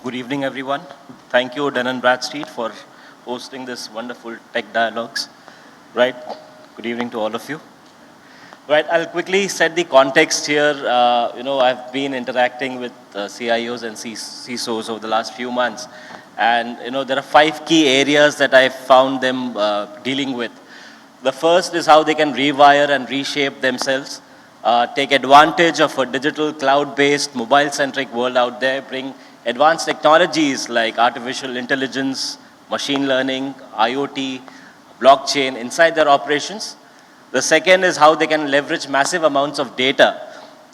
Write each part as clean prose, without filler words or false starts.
Good evening, everyone. Thank you, Dun& Bradstreet, for hosting this wonderful tech dialogues. Right. Good evening to all of you. Right. I'll quickly set the context here. I've been interacting with CIOs and CISOs over the last few months, and there are 5 key areas that I found them dealing with. The first is how they can rewire and reshape themselves, take advantage of a digital, cloud-based, mobile-centric world out there, bring advanced technologies like artificial intelligence, machine learning, IoT, blockchain inside their operations. The second is how they can leverage massive amounts of data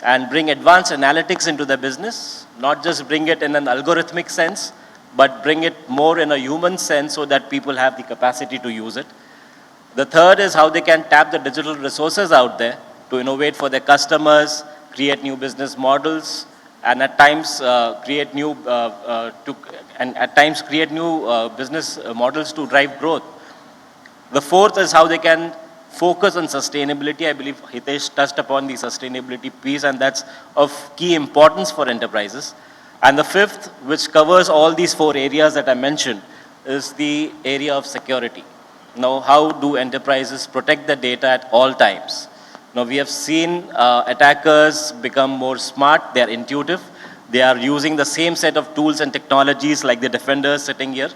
and bring advanced analytics into their business, not just bring it in an algorithmic sense, but bring it more in a human sense so that people have the capacity to use it. The third is how they can tap the digital resources out there to innovate for their customers, create new business models, and at times create new business models to drive growth. The fourth is how they can focus on sustainability. I believe Hitesh touched upon the sustainability piece, and that's of key importance for enterprises. And the fifth, which covers all these 4 areas that I mentioned, is the area of security. Now, how do enterprises protect the data at all times? Now, we have seen attackers become more smart, they are intuitive, they are using the same set of tools and technologies like the defenders sitting here.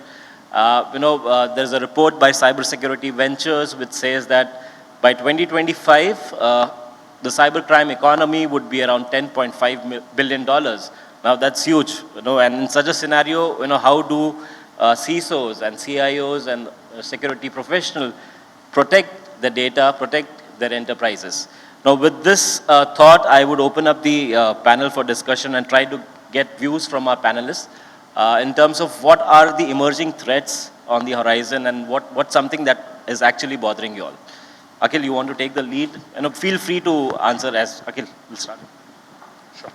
There's a report by Cybersecurity Ventures which says that by 2025, the cybercrime economy would be around $10.5 billion. Now, that's huge, and in such a scenario, how do CISOs and CIOs and security professionals protect the data, protect their enterprises? Now, with this thought, I would open up the panel for discussion and try to get views from our panelists in terms of what are the emerging threats on the horizon and what's something that is actually bothering you all. Akhil, you want to take the lead? Feel free to answer as Akhil will start. Sure.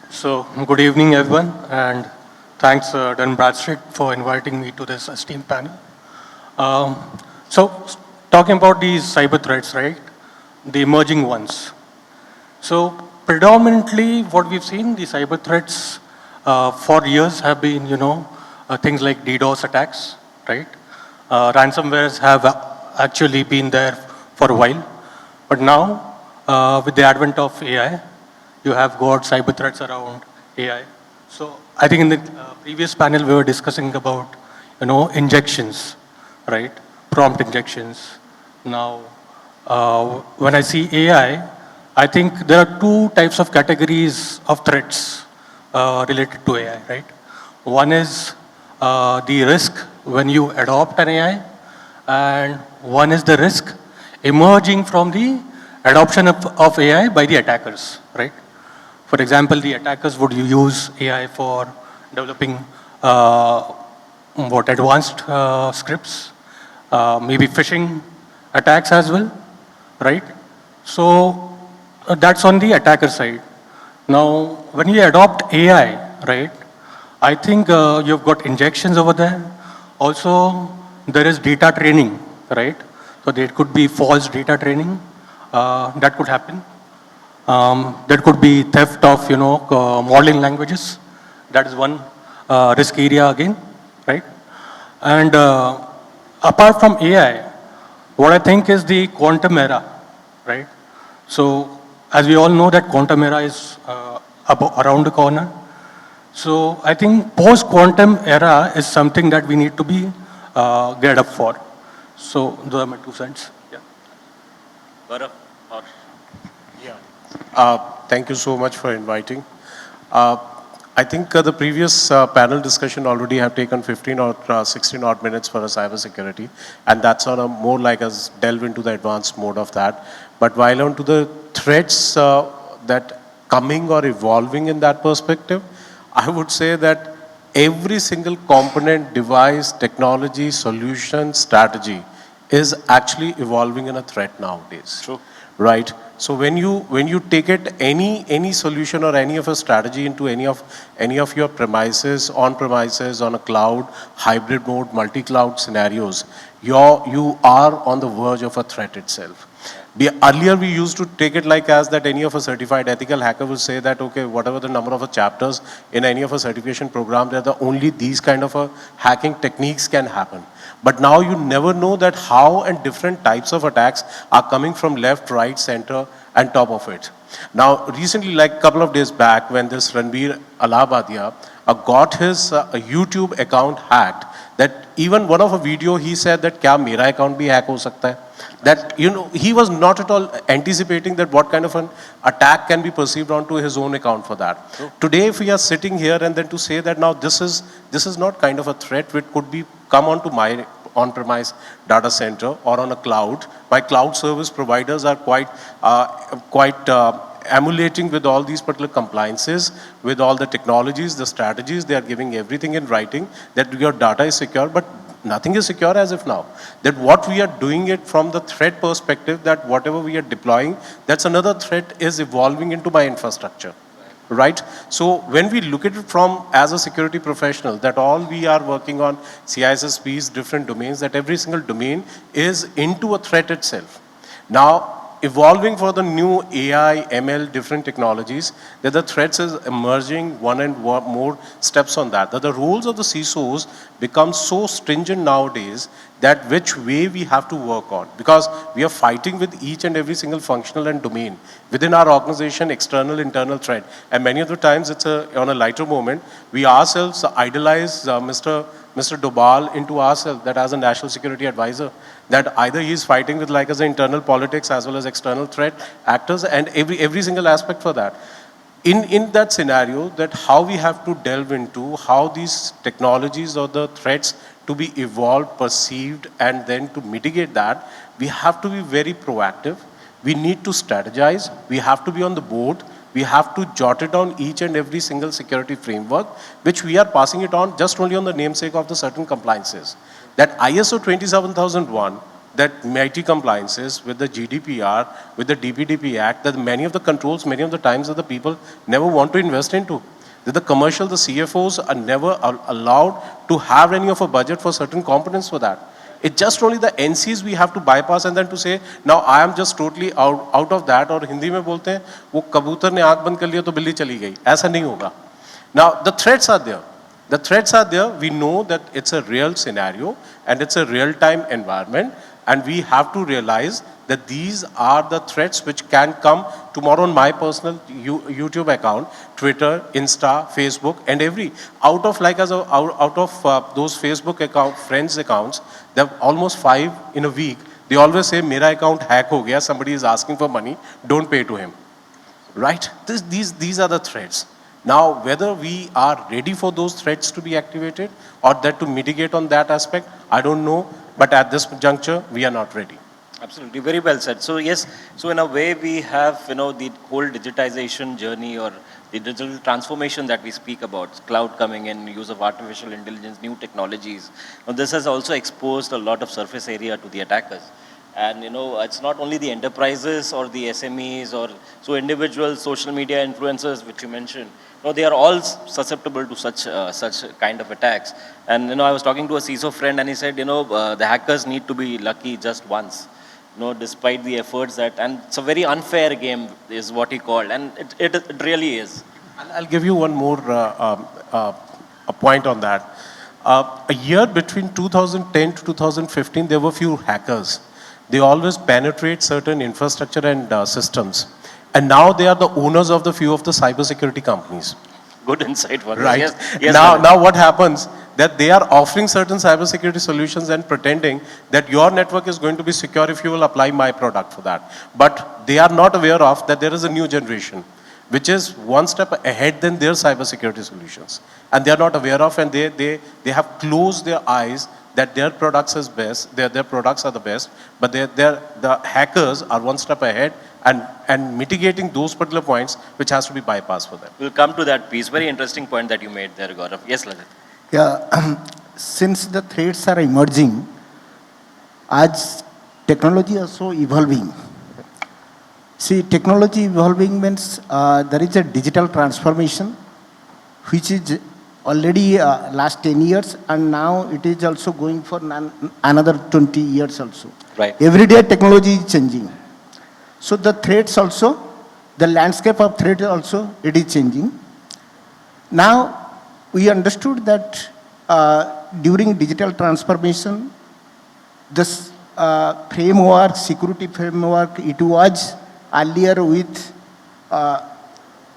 So, good evening, everyone, and thanks, Dun & Bradstreet, for inviting me to this esteemed panel. So, talking about these cyber threats, right? The emerging ones. So, predominantly, what we've seen, the cyber threats for years have been, things like DDoS attacks, right? Ransomwares have actually been there for a while. But now, with the advent of AI, you have got cyber threats around AI. So, I think in the previous panel, we were discussing about, injections, right? Prompt injections. Now, when I see AI, I think there are 2 types of categories of threats related to AI, right? One is the risk when you adopt an AI, and one is the risk emerging from the adoption of AI by the attackers, right? For example, the attackers would use AI for developing advanced scripts, maybe phishing attacks as well, right? So that's on the attacker side. Now, when you adopt AI, right, I think you've got injections over there. Also, there is data training, right? So there could be false data training that could happen. There could be theft of, modeling languages. That is one risk area again, right? And apart from AI, what I think is the quantum era, right? So, as we all know that quantum era is around the corner. So, I think post-quantum era is something that we need to be geared up for. So, those are my 2 cents. Yeah. Gaurav? Yeah. Thank you so much for inviting. I think the previous panel discussion already have taken 15 or 16 odd minutes for a cybersecurity, and that's on a more like us delve into the advanced mode of that. But while on to the threats that coming or evolving in that perspective, I would say that every single component, device, technology, solution, strategy is actually evolving in a threat nowadays. True. Right? So when you take it any solution or any of a strategy into any of your premises, on a cloud, hybrid mode, multi-cloud scenarios, you are on the verge of a threat itself. Earlier we used to take it like as that any of a certified ethical hacker will say that, okay, whatever the number of chapters in any of a certification program, that only these kind of hacking techniques can happen. But now you never know that how and different types of attacks are coming from left, right, center, and top of it. Now, recently, like a couple of days back, when this Ranbir Allahabadia got his YouTube account hacked, that even one of a video he said that kya mera account bhi hack ho sakta hai? That, you know, he was not at all anticipating that what kind of an attack can be perceived onto his own account for that. True. Today, if we are sitting here and then to say that now this is not kind of a threat which could be come onto my on-premise data center or on a cloud. My cloud service providers are quite emulating with all these particular compliances, with all the technologies, the strategies. They are giving everything in writing that your data is secure, but nothing is secure as of now. That what we are doing it from the threat perspective, that whatever we are deploying, that's another threat is evolving into my infrastructure. Right? So when we look at it from as a security professional, that all we are working on CISSPs, different domains, that every single domain is into a threat itself. Now, evolving for the new AI, ML, different technologies, that the threats is emerging one and more steps on that. That the roles of the CISOs become so stringent nowadays that which way we have to work on. Because we are fighting with each and every single functional and domain within our organization, external, internal threat. And many of the times it's on a lighter moment, we ourselves idolize Mr. Dobal into ourselves, that as a national security advisor, that either he is fighting with like as internal politics as well as external threat actors and every single aspect for that. In that scenario, that how we have to delve into how these technologies or the threats to be evolved, perceived, and then to mitigate that, we have to be very proactive. We need to strategize. We have to be on the board. We have to jot it down each and every single security framework, which we are passing it on just only on the namesake of the certain compliances. That ISO 27001, that mighty compliances with the GDPR, with the DPDP Act, that many of the controls, many of the times that the people never want to invest into. That the commercial, the CFOs are never allowed to have any of a budget for certain components for that. It's just only the NCs we have to bypass and then to say, now I am just totally out of that. और हिंदी में बोलते हैं, वो कबूतर ने आँख बंद कर लिया तो बिल्ली चली गई. ऐसा नहीं होगा. Now the threats are there. The threats are there. We know that it's a real scenario and it's a real-time environment, and we have to realize that these are the threats which can come tomorrow on my personal YouTube account, Twitter, Insta, Facebook, and out of those Facebook account, friends accounts, there are almost 5 in a week. They always say, "Mera account hack ho gaya. Somebody is asking for money. Don't pay to him." Right? These are the threats. Now, whether we are ready for those threats to be activated or that to mitigate on that aspect, I don't know. But at this juncture, we are not ready. Absolutely, very well said. So yes, so in a way we have, the whole digitization journey or the digital transformation that we speak about, cloud coming in, use of artificial intelligence, new technologies. Now this has also exposed a lot of surface area to the attackers. And it's not only the enterprises or the SMEs or so individuals, social media influencers, which you mentioned. No, they are all susceptible to such kind of attacks. And I was talking to a CISO friend, and he said, the hackers need to be lucky just once. Despite the efforts and it's a very unfair game, is what he called, and it really is. I'll give you one more a point on that. A year between 2010 to 2015, there were few hackers. They always penetrate certain infrastructure and systems. And now they are the owners of the few of the cybersecurity companies. Good insight for right. Yes, now what happens? That they are offering certain cybersecurity solutions and pretending that your network is going to be secure if you will apply my product for that. But they are not aware of that there is a new generation, which is one step ahead than their cybersecurity solutions. And they are not aware of, and they have closed their eyes that their products is best, their products are the best, but the hackers are one step ahead and mitigating those particular points which has to be bypassed for them. We'll come to that piece. Very interesting point that you made there, Gaurav. Yes, Lalit. Yeah, since the threats are emerging, as technology is so evolving. See, technology evolving means there is a digital transformation, which is already last 10 years, and now it is also going for another 20 years also. Right. Every day technology is changing. So the threats also, the landscape of threat also, it is changing. Now, we understood that during digital transformation, this framework, security framework, it was earlier with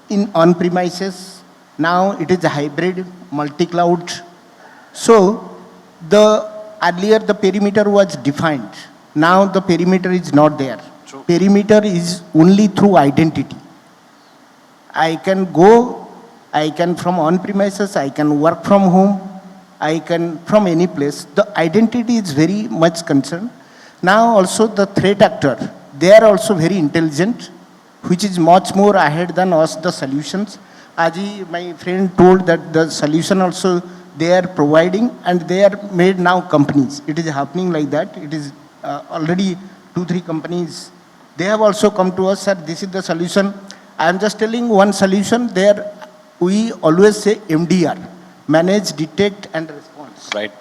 in on-premises. Now it is a hybrid, multi-cloud. So earlier the perimeter was defined. Now the perimeter is not there. True. Perimeter is only through identity. I can go, I can from on-premises, I can work from home, I can from any place. The identity is very much concerned. Now also the threat actor, they are also very intelligent, which is much more ahead than us, the solutions. Aji, my friend told that the solution also they are providing and they are made now companies. It is happening like that. It is already 2-3 companies. They have also come to us, sir, this is the solution. I am just telling one solution there. We always say MDR, manage, detect and response. Right.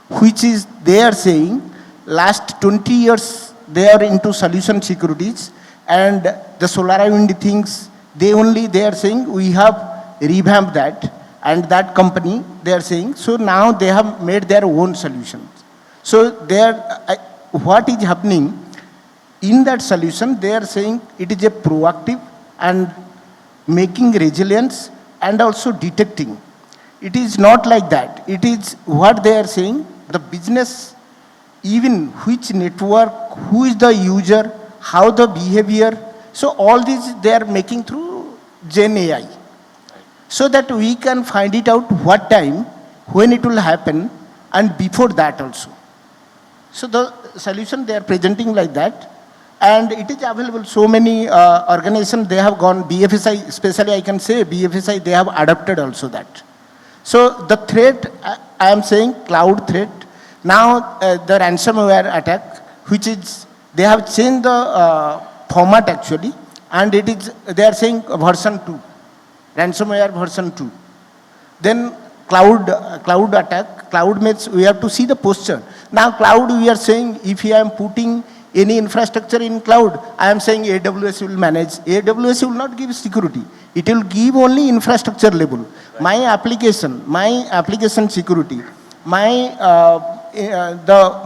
Which is, they are saying, last 20 years they are into solution securities and the SolarWinds things, they are saying we have revamped that and that company they are saying, so now they have made their own solutions. So what is happening in that solution, they are saying it is a proactive and making resilience and also detecting. It is not like that. It is what they are saying, the business, even which network, who is the user, how the behavior. So all these they are making through Gen AI. So that we can find it out what time, when it will happen, and before that also. So the solution they are presenting like that. And it is available, so many organizations, they have gone, BFSI, especially I can say BFSI, they have adopted also that. So the threat, I am saying cloud threat. Now the ransomware attack, which is, they have changed the format actually, and it is, they are saying version 2, ransomware version 2. Then cloud attack, cloud means we have to see the posture. Now cloud we are saying, if I am putting any infrastructure in cloud, I am saying AWS will manage. AWS will not give security. It will give only infrastructure level. Right. My application security, the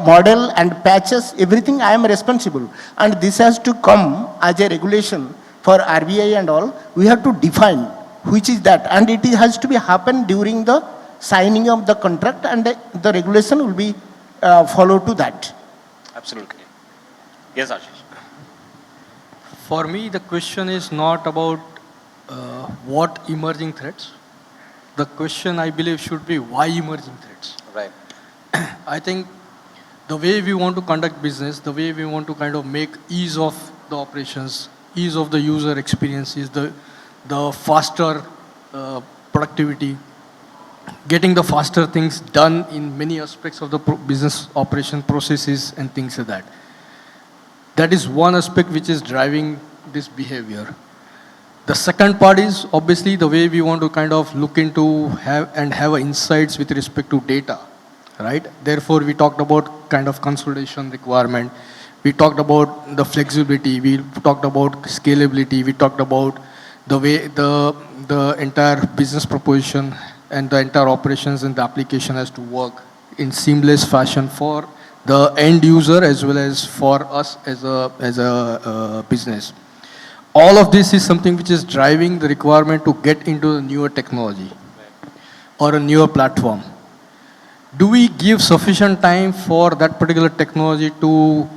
model and patches, everything I am responsible. And this has to come as a regulation for RBI and all. We have to define which is that. And it has to be happen during the signing of the contract, and the regulation will be followed to that. Absolutely. Yes, Ashish. For me, the question is not about what emerging threats. The question, I believe, should be why emerging threats. Right. I think the way we want to conduct business, the way we want to kind of make ease of the operations, ease of the user experiences, the faster productivity, getting the faster things done in many aspects of the business operation processes and things like that. That is one aspect which is driving this behavior. The second part is obviously the way we want to kind of look into have insights with respect to data, right? Therefore, we talked about kind of consolidation requirement. We talked about the flexibility. We talked about scalability. We talked about the way the entire business proposition and the entire operations and the application has to work in seamless fashion for the end user as well as for us as a business. All of this is something which is driving the requirement to get into the newer technology or a newer platform. Do we give sufficient time for that particular technology to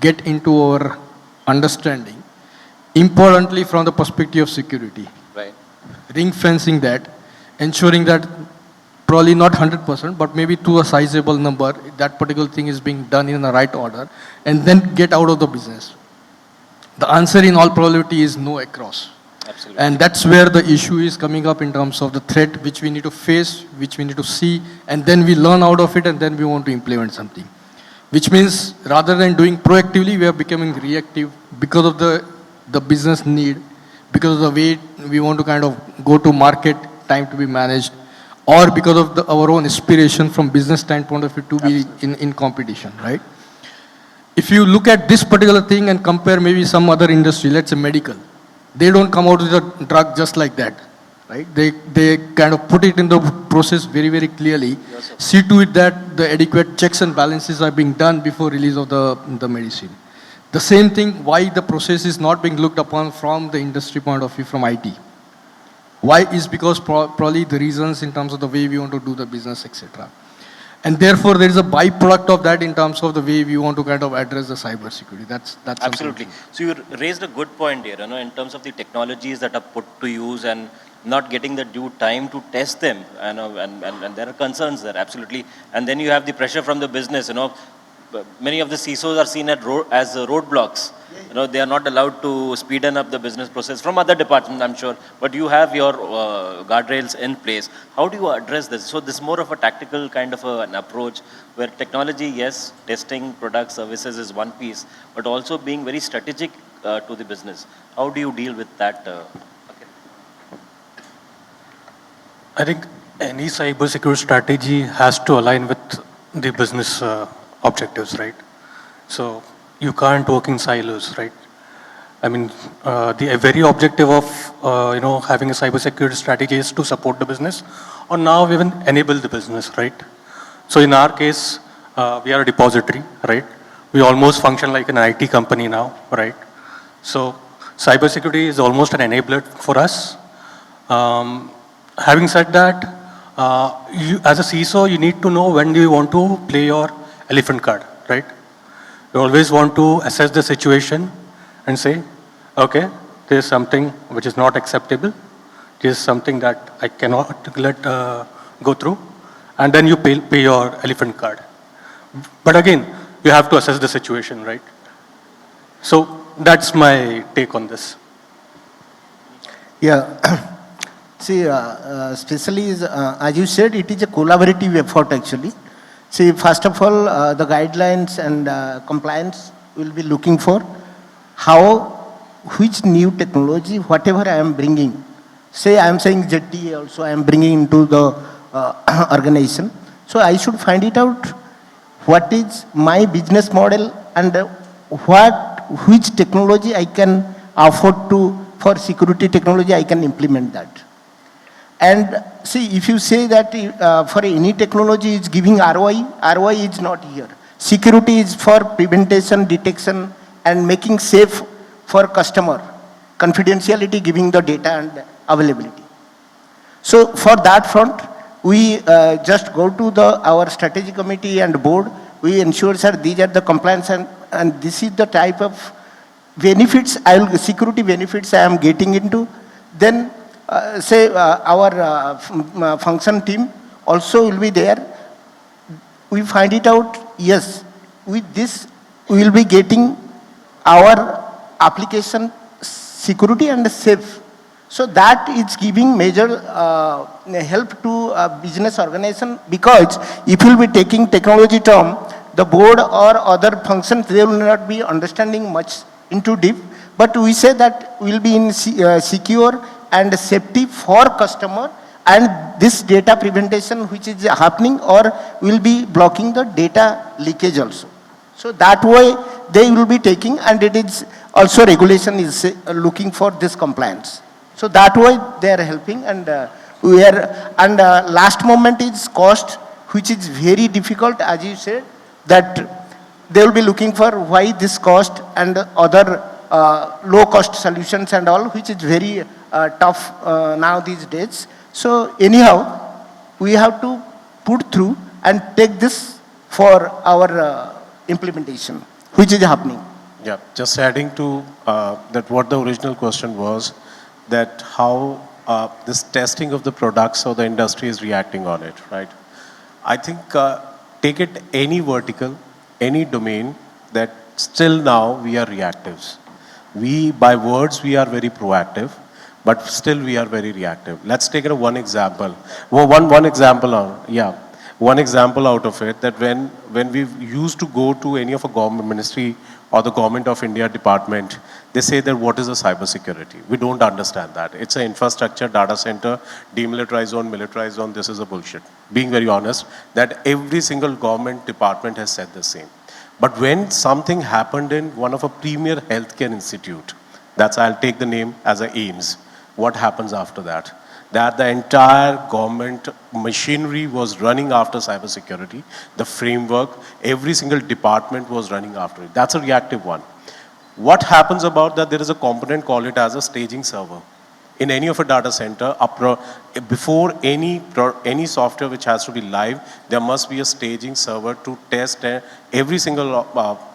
get into our understanding? Importantly, from the perspective of security. Right. Ring fencing that, ensuring that probably not 100%, but maybe to a sizable number, that particular thing is being done in the right order, and then get out of the business. The answer in all probability is no across. Absolutely. And that's where the issue is coming up in terms of the threat which we need to face, which we need to see, and then we learn out of it, and then we want to implement something. Which means rather than doing proactively, we are becoming reactive because of the business need, because of the way we want to kind of go to market, time to be managed, or because of our own aspiration from business standpoint of view to be in competition, right? if you look at this particular thing and compare maybe some other industry, let's say medical, they don't come out with a drug just like that, right? They kind of put it in the process very, very clearly. Yes, see to it that the adequate checks and balances are being done before release of the medicine. The same thing, why the process is not being looked upon from the industry point of view, from IT. Why is because probably the reasons in terms of the way we want to do the business, etc. And therefore, there is a byproduct of that in terms of the way we want to kind of address the cybersecurity. That's absolutely. So you raised a good point here, in terms of the technologies that are put to use and not getting the due time to test them, and there are concerns there, absolutely. And then you have the pressure from the business, many of the CISOs are seen as roadblocks. They are not allowed to speeden up the business process from other departments, I'm sure. But you have your guardrails in place. How do you address this? So this is more of a tactical kind of an approach where technology, yes, testing products, services is one piece, but also being very strategic to the business. How do you deal with that? Okay. I think any cybersecurity strategy has to align with the business objectives, right? So you can't work in silos, right? I mean, the very objective of having a cybersecurity strategy is to support the business, or now even enable the business, right? So in our case, we are a depository, right? We almost function like an IT company now, right? So cybersecurity is almost an enabler for us. Having said that, you, as a CISO, you need to know when do you want to play your elephant card, right? You always want to assess the situation and say, okay, there is something which is not acceptable. There is something that I cannot let go through. And then you pay your elephant card. But again, you have to assess the situation, right? So that's my take on this. Yeah. See, especially as you said, it is a collaborative effort actually. See, first of all, the guidelines and compliance will be looking for which new technology, whatever I am bringing. Say I am saying ZTE also I am bringing into the organization. So I should find it out what is my business model and which technology I can afford to, for security technology I can implement that. And see, if you say that for any technology is giving ROI, ROI is not here. Security is for prevention, detection, and making safe for customer. Confidentiality, giving the data and availability. So for that front, we just go to our strategy committee and board. We ensure, sir, these are the compliance and this is the type of benefits, security benefits I am getting into. Then say our function team also will be there. We find it out, yes, with this we will be getting our application security and safe. So that is giving major help to business organization, because if you will be taking technology term, the board or other functions, they will not be understanding much into deep, but we say that we will be in secure and safety for customer, and this data prevention which is happening or will be blocking the data leakage also. So that way they will be taking, and it is also regulation is looking for this compliance. So that way they are helping, and we are, and last moment is cost, which is very difficult, as you said, that they will be looking for why this cost and other low cost solutions and all, which is very tough now these days. So anyhow, we have to put through and take this for our implementation, which is happening. Yeah, just adding to that, what the original question was, that how this testing of the products or the industry is reacting on it, right? I think take it any vertical, any domain, that still now we are reactives. We, by words, we are very proactive, but still we are very reactive. Let's take one example. Well, one example out of it, that when we used to go to any of a government ministry or the government of India department, they say that what is a cybersecurity? We don't understand that. It's an infrastructure, data center, demilitarized zone, militarized zone. This is a bullshit. Being very honest, that every single government department has said the same. But when something happened in one of a premier healthcare institute, that's, I'll take the name as a AIMS, what happens after that? That the entire government machinery was running after cybersecurity, the framework, every single department was running after it. That's a reactive one. What happens about that? There is a component, call it as a staging server. In any of a data center, before any software which has to be live, there must be a staging server to test every single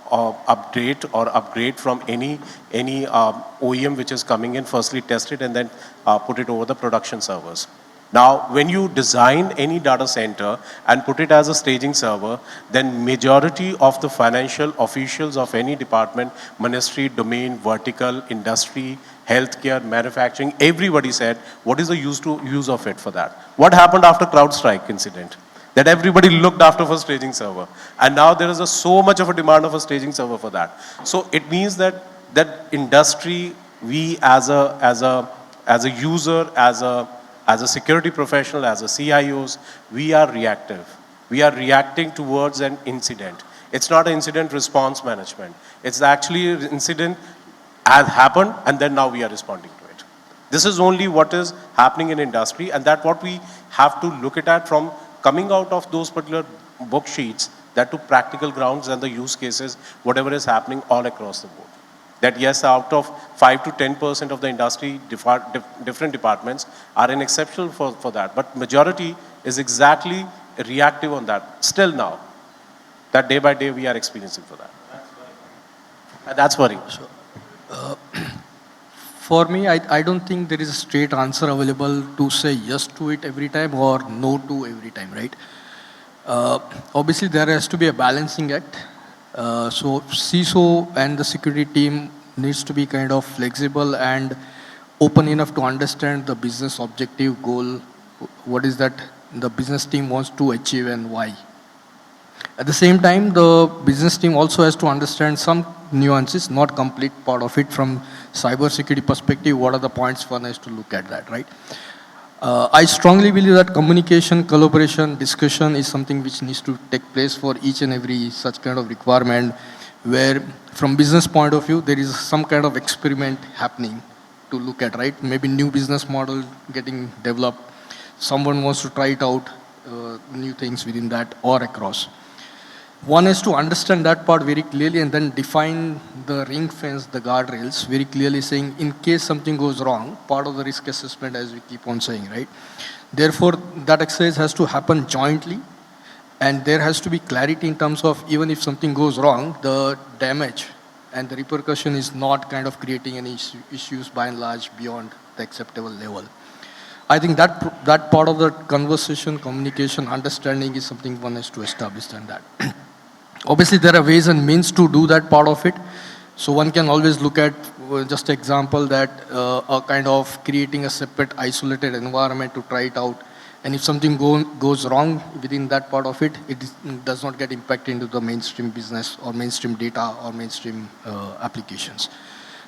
update or upgrade from any OEM which is coming in. Firstly test it and then put it over the production servers. Now, when you design any data center and put it as a staging server, then majority of the financial officials of any department, ministry, domain, vertical, industry, healthcare, manufacturing, everybody said, what is the use of it for that? What happened after CrowdStrike incident? That everybody looked after for staging server. And now there is so much of a demand of a staging server for that. So it means that industry, we as a user, as a security professional, as a CIOs, we are reactive. We are reacting towards an incident. It's not an incident response management. It's actually an incident has happened and then now we are responding to it. This is only what is happening in industry, and that's what we have to look at from coming out of those particular book sheets, that to practical grounds and the use cases, whatever is happening all across the board. That yes, out of 5 to 10% of the industry, different departments are an exceptional for that. But majority is exactly reactive on that. Still now, that day by day we are experiencing for that. That's worrying. So, for me, I don't think there is a straight answer available to say yes to it every time or no to every time, right? Obviously, there has to be a balancing act. So CISO and the security team needs to be kind of flexible and open enough to understand the business objective goal, what is that the business team wants to achieve and why. At the same time, the business team also has to understand some nuances, not complete part of it from cybersecurity perspective, what are the points one has to look at that, right? I strongly believe that communication, collaboration, discussion is something which needs to take place for each and every such kind of requirement, where from business point of view, there is some kind of experiment happening to look at, right? Maybe new business model getting developed. Someone wants to try it out, new things within that or across. One is to understand that part very clearly and then define the ring fence, the guardrails, very clearly saying in case something goes wrong, part of the risk assessment as we keep on saying, right? Therefore, that exercise has to happen jointly and there has to be clarity in terms of even if something goes wrong, the damage and the repercussion is not kind of creating any issues by and large beyond the acceptable level. I think that part of the conversation, communication, understanding is something one has to establish and that. Obviously, there are ways and means to do that part of it. So one can always look at just example that a kind of creating a separate isolated environment to try it out. And if something goes wrong within that part of it, it does not get impacted into the mainstream business or mainstream data or mainstream applications.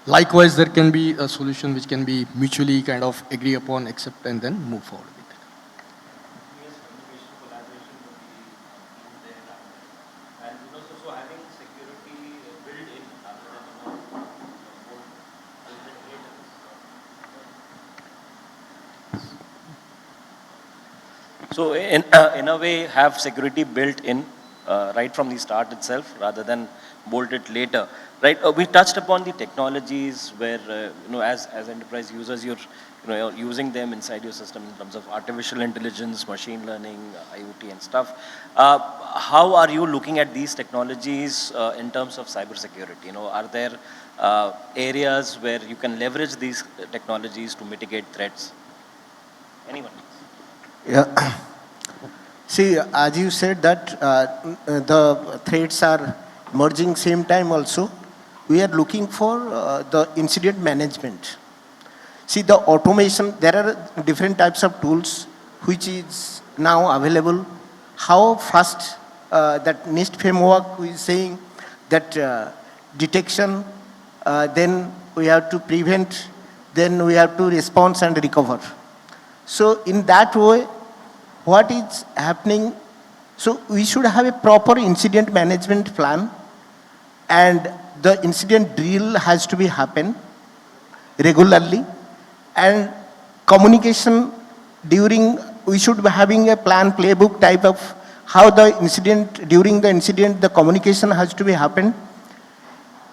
Likewise, there can be a solution which can be mutually kind of agree upon, accept, and then move forward. So in a way, have security built in right from the start itself, rather than bolt it later, right? We touched upon the technologies where as enterprise users, you're using them inside your system in terms of artificial intelligence, machine learning, IoT, and stuff. How are you looking at these technologies in terms of cybersecurity? Are there areas where you can leverage these technologies to mitigate threats? Anyone? Yeah. See, as you said that the threats are merging same time also, we are looking for the incident management. See, the automation, there are different types of tools which is now available. How fast that NIST framework is saying that detection, then we have to prevent, then we have to respond and recover. So in that way, what is happening, so we should have a proper incident management plan and the incident drill has to be happen regularly, and communication during, we should be having a plan playbook type of how the incident, during the incident, the communication has to be happen.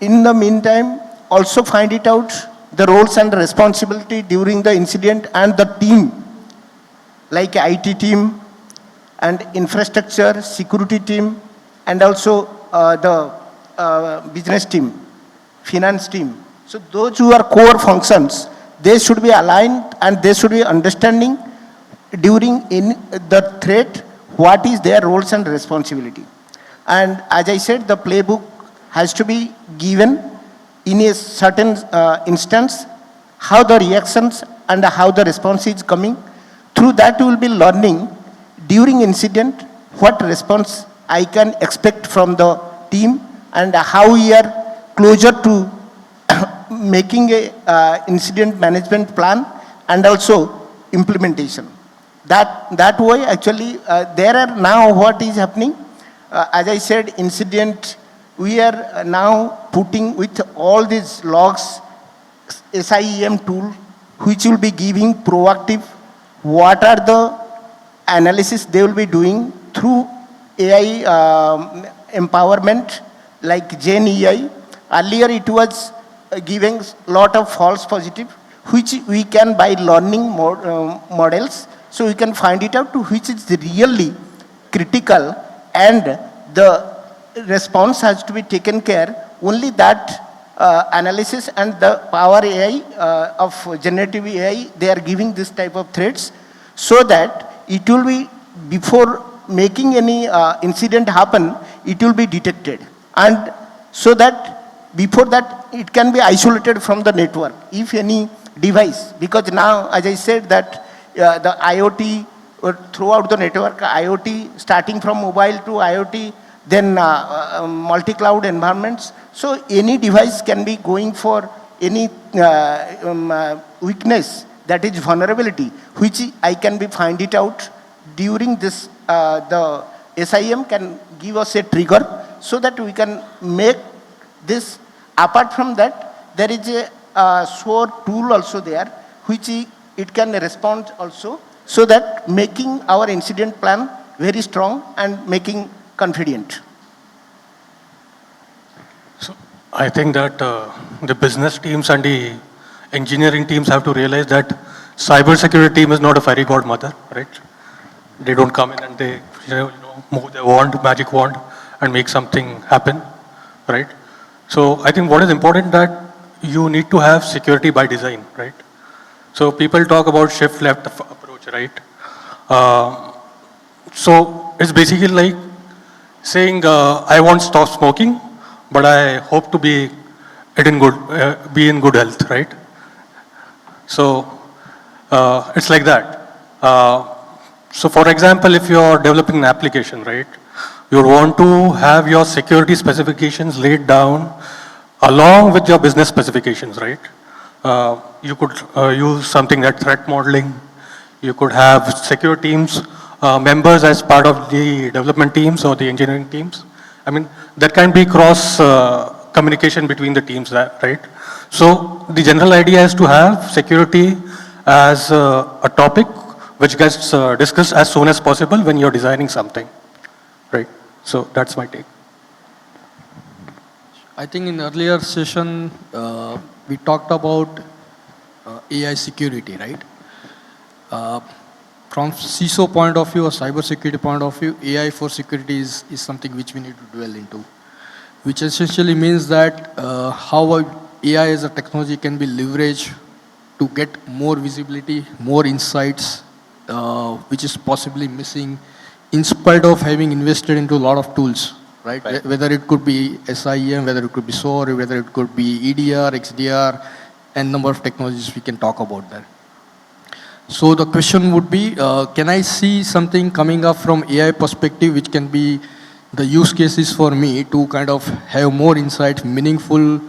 In the meantime, also find it out the roles and responsibility during the incident, and the team, like IT team and infrastructure, security team, and also the business team, finance team. So those who are core functions, they should be aligned and they should be understanding during the threat, what is their roles and responsibility. And as I said, the playbook has to be given in a certain instance, how the reactions and how the response is coming. Through that, we will be learning during incident what response I can expect from the team, and how we are closer to making a incident management plan and also implementation. That way, actually, there are now what is happening. As I said, incident, we are now putting with all these logs, SIEM tool, which will be giving proactive, what are the analysis they will be doing through AI empowerment, like Gen AI. Earlier it was giving lot of false positive, which we can, by learning models, so we can find it out to which is really critical, and the response has to be taken care. Only that analysis and the power AI of generative AI, they are giving this type of threats, so that it will be, before making any incident happen, it will be detected. And so that before that, it can be isolated from the network, if any device, because now, as I said, that the IoT, throughout the network, IoT, starting from mobile to IoT, then multi-cloud environments. So any device can be going for any weakness, that is vulnerability, which I can be find it out during this, the SIM can give us a trigger, so that we can make this. Apart from that, there is a SOAR tool also there, which it can respond also, so that making our incident plan very strong and making confident. So I think that the business teams and the engineering teams have to realize that cybersecurity team is not a fairy godmother, right? They don't come in and they move their wand, magic wand, and make something happen, right? So I think what is important that you need to have security by design, right? So people talk about shift left approach, right? So it's basically like saying I want to stop smoking, but I hope to be in good health, right? So it's like that. So for example, if you're developing an application, right, you want to have your security specifications laid down along with your business specifications, right? You could use something like threat modeling. You could have secure teams, members as part of the development teams or the engineering teams. I mean, that can be cross communication between the teams, right? So the general idea is to have security as a topic which gets discussed as soon as possible when you're designing something, right? So that's my take. I think in earlier session, we talked about AI security, right? From CISO point of view or cybersecurity point of view, AI for security is something which we need to dwell into, which essentially means that how AI as a technology can be leveraged to get more visibility, more insights, which is possibly missing in spite of having invested into a lot of tools, right? Whether it could be SIEM, whether it could be SOAR, whether it could be EDR, XDR, and number of technologies we can talk about that. So the question would be, can I see something coming up from AI perspective which can be the use cases for me to kind of have more insight, meaningful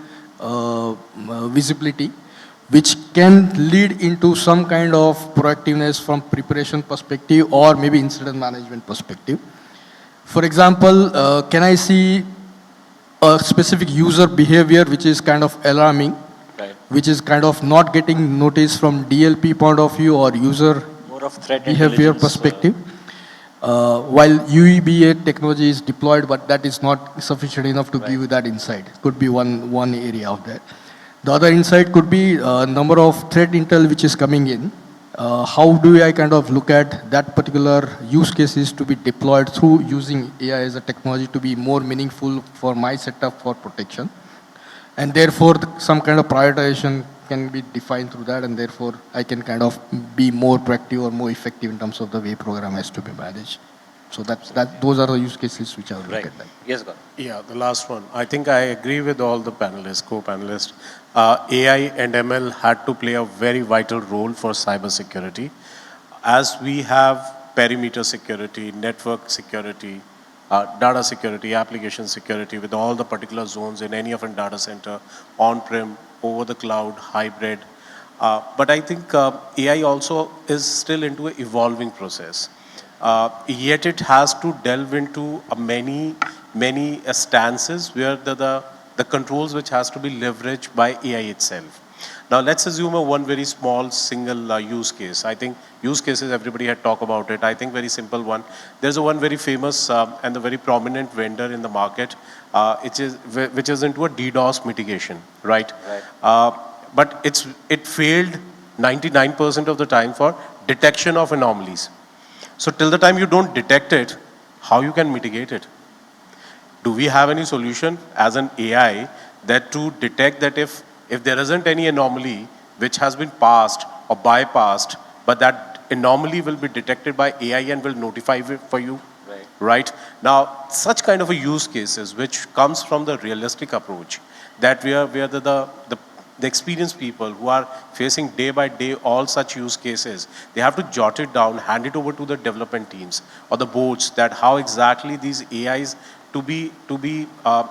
visibility, which can lead into some kind of proactiveness from preparation perspective or maybe incident management perspective. For example, can I see a specific user behavior which is kind of alarming, Right. which is kind of not getting noticed from DLP point of view or user More of threat behavior intelligence, perspective. While UEBA technology is deployed, but that is not sufficient enough to give you that insight. Could be one area of that. The other insight could be number of threat intel which is coming in. How do I kind of look at that particular use cases to be deployed through using AI as a technology to be more meaningful for my setup for protection? And therefore, some kind of prioritization can be defined through that, and therefore, I can kind of be more proactive or more effective in terms of the way program has to be managed. So those are the use cases which I would right. look at. That. Yes, Gaurav. Yeah, the last one. I think I agree with all the panelists, co-panelists. AI and ML had to play a very vital role for cybersecurity. As we have perimeter security, network security, data security, application security with all the particular zones in any of a data center, on-prem, over the cloud, hybrid. But I think AI also is still into an evolving process. Yet it has to delve into many stances where the controls which has to be leveraged by AI itself. Now let's assume a one very small single use case. I think use cases everybody had talked about it. I think very simple one. There's a one very famous and a very prominent vendor in the market, which is into a DDoS mitigation, right? But it failed 99% of the time for detection of anomalies. So till the time you don't detect it, how you can mitigate it? Do we have any solution as an AI that to detect that if there isn't any anomaly which has been passed or bypassed, but that anomaly will be detected by AI and will notify it for you? Right? Now, such kind of a use cases which comes from the realistic approach that where the experienced people who are facing day by day all such use cases, they have to jot it down, hand it over to the development teams or the boards that how exactly these AIs to be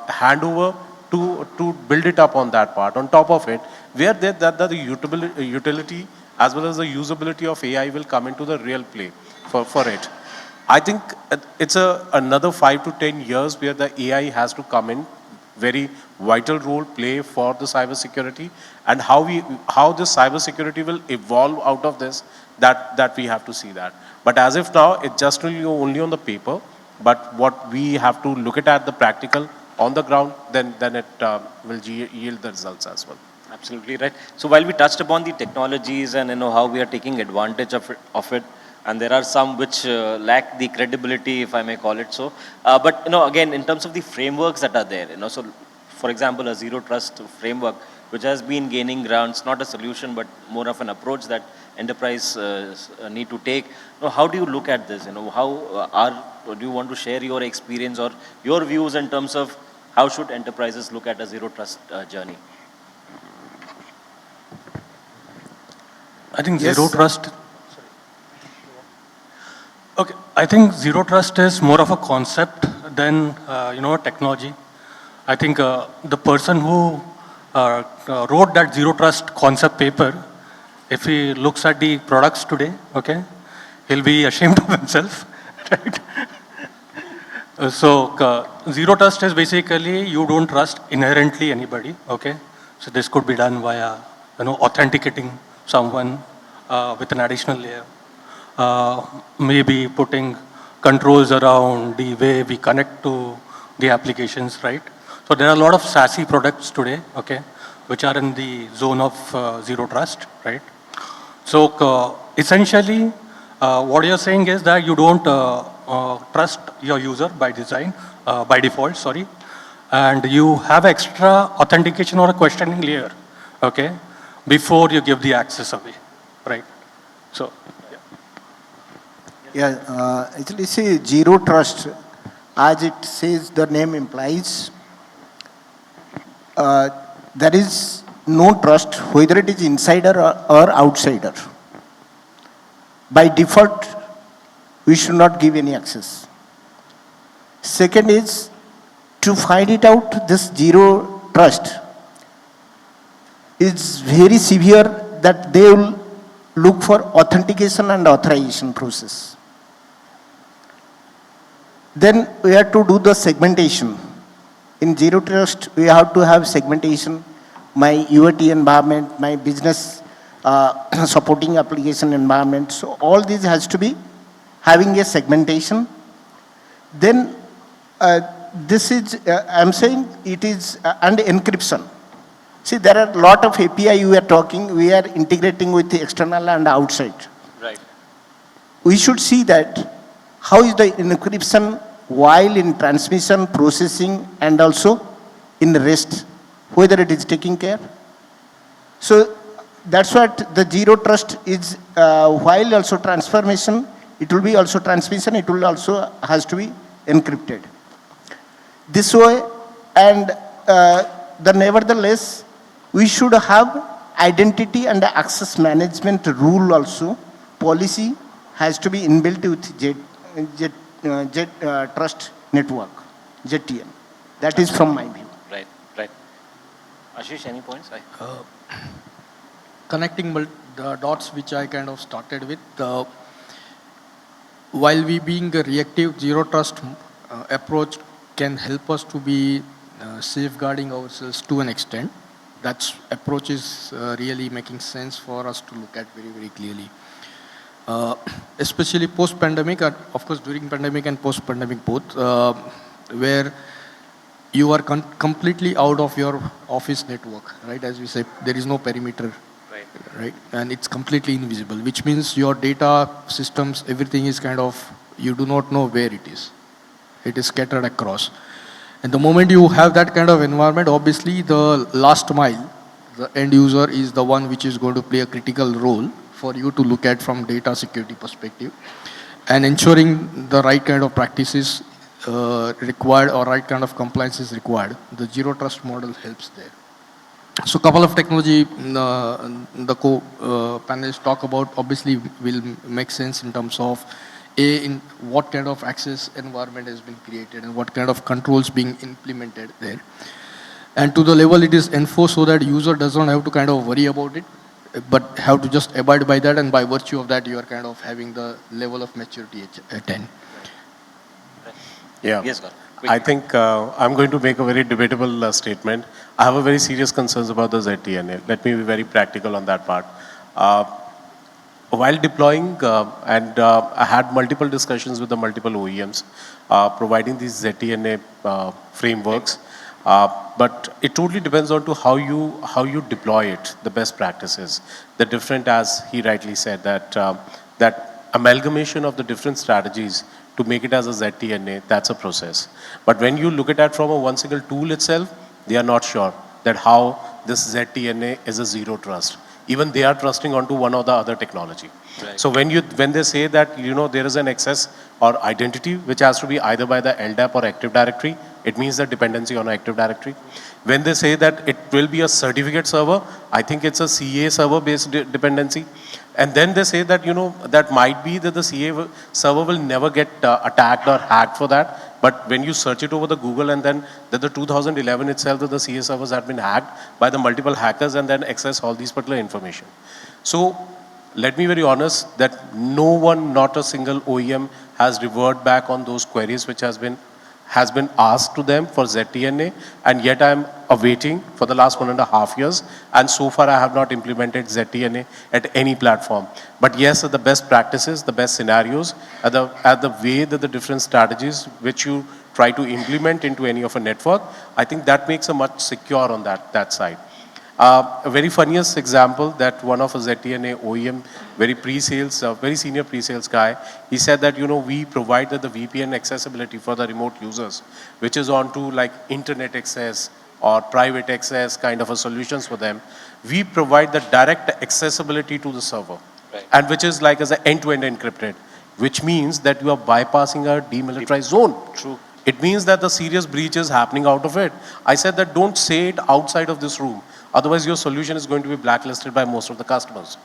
hand over to build it up on that part. On top of it, where the utility as well as the usability of AI will come into the real play for it. I think it's another 5 to 10 years where the AI has to come in, very vital role play for the cybersecurity, and how this cybersecurity will evolve out of this, that we have to see that. But as if now, it's just only on the paper, but what we have to look at the practical on the ground, then it will yield the results as well. Absolutely right. So while we touched upon the technologies and how we are taking advantage of it, and there are some which lack the credibility, if I may call it so. But again, in terms of the frameworks that are there, so for example, a zero trust framework, which has been gaining ground, it's not a solution, but more of an approach that enterprise need to take. How do you look at this? Do you want to share your experience or your views in terms of how should enterprises look at a zero trust journey? I think zero trust. Okay, I think zero trust is more of a concept than technology. I think the person who wrote that zero trust concept paper, if he looks at the products today, okay, he'll be ashamed of himself, right? So zero trust is basically you don't trust inherently anybody, okay? So this could be done via authenticating someone with an additional layer. Maybe putting controls around the way we connect to the applications, right? So there are a lot of SASE products today, okay, which are in the zone of zero trust, right? So essentially, what you're saying is that you don't trust your user by design, by default, sorry, and you have extra authentication or a questioning layer, okay, before you give the access away, right? So. Yeah, actually, see, zero trust, as it says, the name implies, there is no trust, whether it is insider or outsider. By default, we should not give any access. Second is, to find it out, this zero trust is very severe that they will look for authentication and authorization process. Then we have to do the segmentation. In zero trust, we have to have segmentation, my UAT environment, my business supporting application environment. So all these has to be having a segmentation. Then this is, I'm saying it is, and encryption. See, there are a lot of API we are talking, we are integrating with the external and outside. Right. We should see that how is the encryption while in transmission, processing, and also in the rest, whether it is taking care. So that's what the zero trust is, while also transformation, it will be also transmission, it will also has to be encrypted. This way, and the nevertheless, we should have identity and access management rule also. Policy has to be inbuilt with Trust Network, ZTN. That is from my view. Right, right. Ashish, any points? Connecting the dots which I kind of started with, while we being a reactive zero trust approach can help us to be safeguarding ourselves to an extent. That approach is really making sense for us to look at very, very clearly. Especially post-pandemic, of course during pandemic and post-pandemic both, where you are completely out of your office network, right? As we say, there is no perimeter, right? And it's completely invisible, which means your data systems, everything is kind of, you do not know where it is. It is scattered across. And the moment you have that kind of environment, obviously the last mile, the end user is the one which is going to play a critical role for you to look at from data security perspective, and ensuring the right kind of practices required or right kind of compliance is required. The zero trust model helps there. So a couple of technology the panelists talk about obviously will make sense in terms of in what kind of access environment has been created and what kind of controls being implemented there. And to the level it is enforced so that user doesn't have to kind of worry about it, but have to just abide by that, and by virtue of that you are kind of having the level of maturity attained. Yeah. Yes, Gaurav. I think I'm going to make a very debatable statement. I have a very serious concerns about the ZTNA. Let me be very practical on that part. While deploying, I had multiple discussions with the multiple OEMs, providing these ZTNA frameworks. But it totally depends on to how you deploy it, the best practices. The different, as he rightly said, that amalgamation of the different strategies to make it as a ZTNA, that's a process. But when you look at that from a one single tool itself, they are not sure that how this ZTNA is a zero trust. Even they are trusting onto one or the other technology. Right. So when they say that there is an access or identity which has to be either by the LDAP or Active Directory, it means the dependency on Active Directory. When they say that it will be a certificate server, I think it's a CA server based dependency. And then they say that that might be that the CA server will never get attacked or hacked for that. But when you search it over the Google, and then that the 2011 itself, that the CA servers have been hacked by the multiple hackers and then access all these particular information. So let me be very honest that no one, not a single OEM has reverted back on those queries which has been asked to them for ZTNA, and yet I am awaiting for the last 1.5 years, and so far I have not implemented ZTNA at any platform. But yes, the best practices, the best scenarios, at the way that the different strategies which you try to implement into any of a network, I think that makes a much secure on that side. A very funniest example that one of a ZTNA OEM, very pre-sales, very senior pre-sales guy, he said that, we provide the VPN accessibility for the remote users, which is onto like internet access or private access kind of a solutions for them. We provide the direct accessibility to the server, right, and which is like as an end-to-end encrypted, which means that you are bypassing a demilitarized zone. True. It means that the serious breach is happening out of it. I said that don't say it outside of this room. Otherwise, your solution is going to be blacklisted by most of the customers.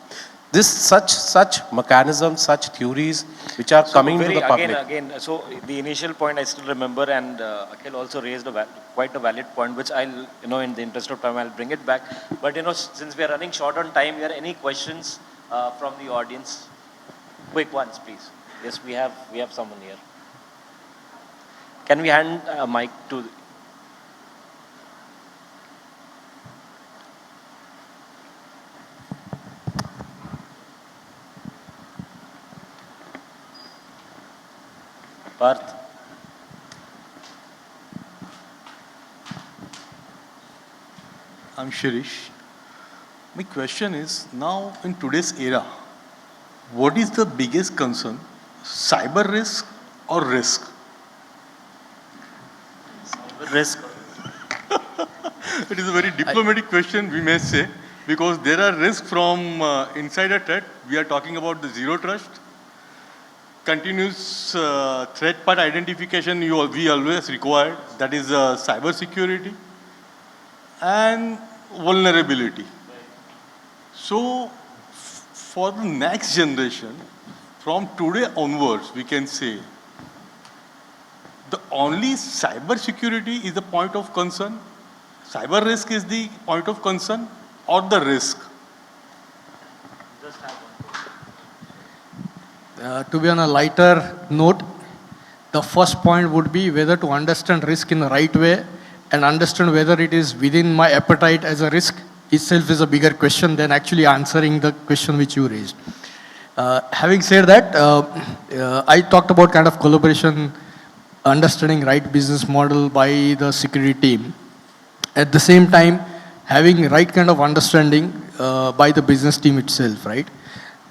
This such mechanisms, such theories, which are coming to the public. Again, so the initial point I still remember, and Akhil also raised quite a valid point, which I'll, in the interest of time, I'll bring it back. But since we are running short on time, are any questions from the audience? Quick ones, please. Yes, we have someone here. Can we hand a mic to? I'm Shirish. My question is, now in today's era, what is the biggest concern, cyber risk or risk? Risk. It is a very diplomatic question, we may say, because there are risks from insider threat. We are talking about the zero trust, continuous threat part identification we always require, that is cyber security, and vulnerability. So, for the next generation, from today onwards, we can say, the only cyber security is the point of concern, cyber risk is the point of concern, or the risk? To be on a lighter note, the first point would be whether to understand risk in the right way and understand whether it is within my appetite as a risk itself is a bigger question than actually answering the question which you raised. Having said that, I talked about kind of collaboration, understanding right business model by the security team. At the same time, having right kind of understanding by the business team itself, right?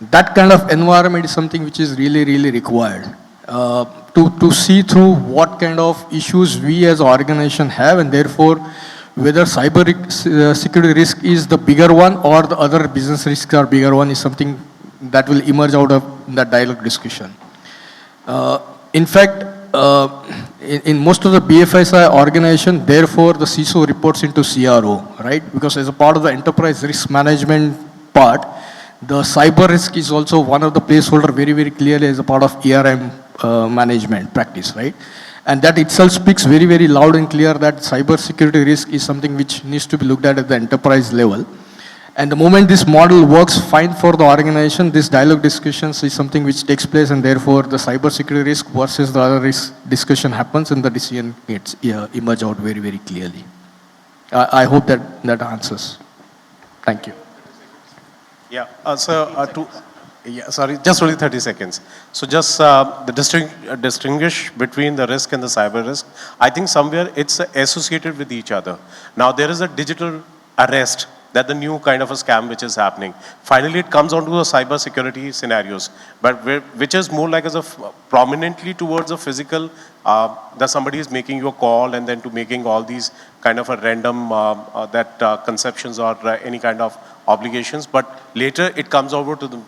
That kind of environment is something which is really, really required to see through what kind of issues we as an organization have, and therefore whether cyber security risk is the bigger one or the other business risks are bigger one is something that will emerge out of that dialogue discussion. In fact, in most of the BFSI organization, therefore the CISO reports into CRO, right? Because as a part of the enterprise risk management part, the cyber risk is also one of the placeholder very, very clearly as a part of ERM management practice, right? And that itself speaks very, very loud and clear that cyber security risk is something which needs to be looked at the enterprise level. And the moment this model works fine for the organization, this dialogue discussions is something which takes place, and therefore the cyber security risk versus the other risk discussion happens and the decision gets emerge out very, very clearly. I hope that answers. Thank you. Yeah, sorry, just only 30 seconds. So just distinguish between the risk and the cyber risk. I think somewhere it's associated with each other. Now there is a digital arrest, that the new kind of a scam which is happening. Finally, it comes onto the cyber security scenarios, but which is more like as a prominently towards a physical, that somebody is making you a call and then to making all these kind of a random conceptions or any kind of obligations, but later it comes over to the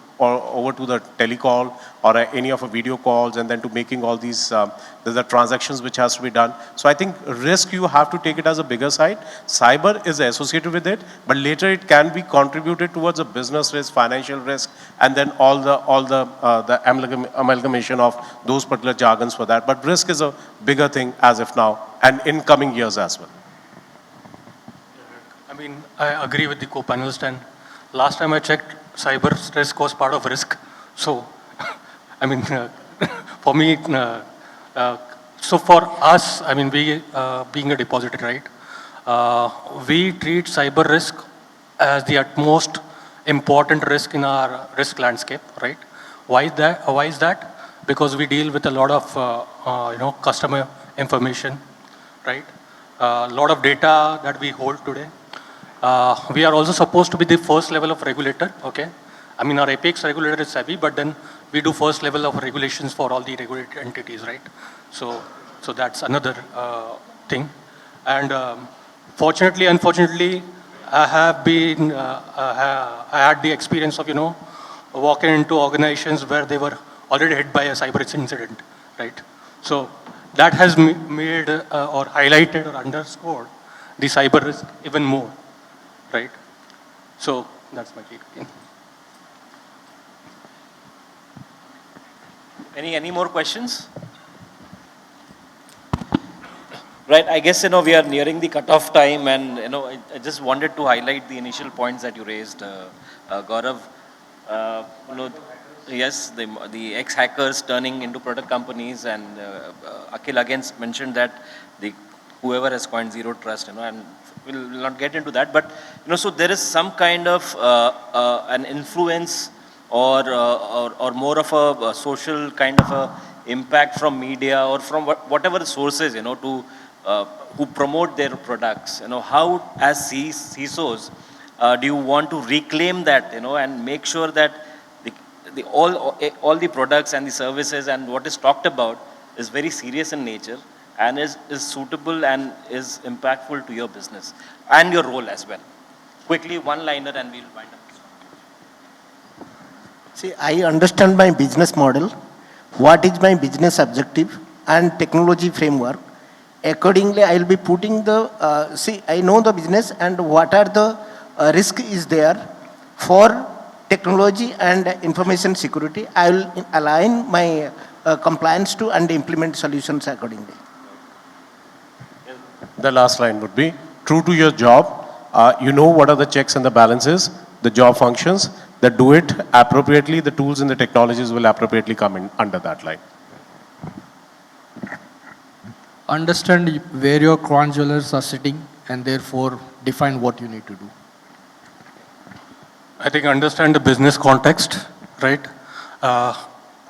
telecall or any of a video calls, and then to making all these there's the transactions which has to be done. So I think risk, you have to take it as a bigger side. Cyber is associated with it, but later it can be contributed towards a business risk, financial risk, and then all the amalgamation of those particular jargons for that. But risk is a bigger thing as of now and in coming years as well. I mean, I agree with the co-panelist, and last time I checked, cyber risk was part of risk. So, I mean, for me, so for us, I mean, we being a depository, right? We treat cyber risk as the utmost important risk in our risk landscape, right? Why is that? Because we deal with a lot of, customer information, right? A lot of data that we hold today. We are also supposed to be the first level of regulator, okay? I mean, our apex regulator is SEBI, but then we do first level of regulations for all the regulated entities, right? So that's another thing. And fortunately, unfortunately, I have been, I had the experience of, walking into organizations where they were already hit by a cyber incident, right? So that has made or highlighted or underscored the cyber risk even more, right? So that's my take. Any more questions? Right, I guess, we are nearing the cutoff time, and, I just wanted to highlight the initial points that you raised, Gaurav. Yes, the ex-hackers turning into product companies, and Akhil again mentioned that whoever has coined zero trust, and we'll not get into that, but, so there is some kind of an influence or more of a social kind of a impact from media or from whatever sources, to who promote their products, how as CISOs do you want to reclaim that, and make sure that all the products and the services and what is talked about is very serious in nature and is suitable and is impactful to your business and your role as well. Quickly, one-liner and we'll wind up. See, I understand my business model, what is my business objective and technology framework. Accordingly, I will be putting the, I know the business and what are the risk is there for technology and information security. I will align my compliance to and implement solutions accordingly. The last line would be, true to your job, you know what are the checks and the balances, the job functions, that do it appropriately, the tools and the technologies will appropriately come in under that line. Understand where your crown jewelers are sitting and therefore define what you need to do. I think understand the business context, right?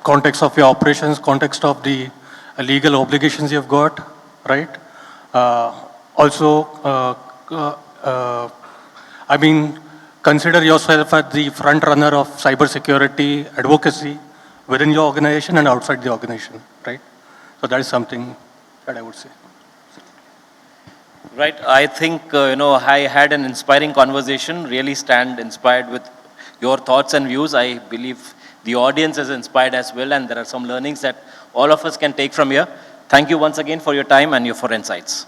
Context of your operations, context of the legal obligations you've got, right? Consider yourself as the front runner of cybersecurity advocacy within your organization and outside the organization, right? So that is something that I would say. Right. I think, I had an inspiring conversation, really stand inspired with your thoughts and views. I believe the audience is inspired as well, and there are some learnings that all of us can take from here. Thank you once again for your time and for insights.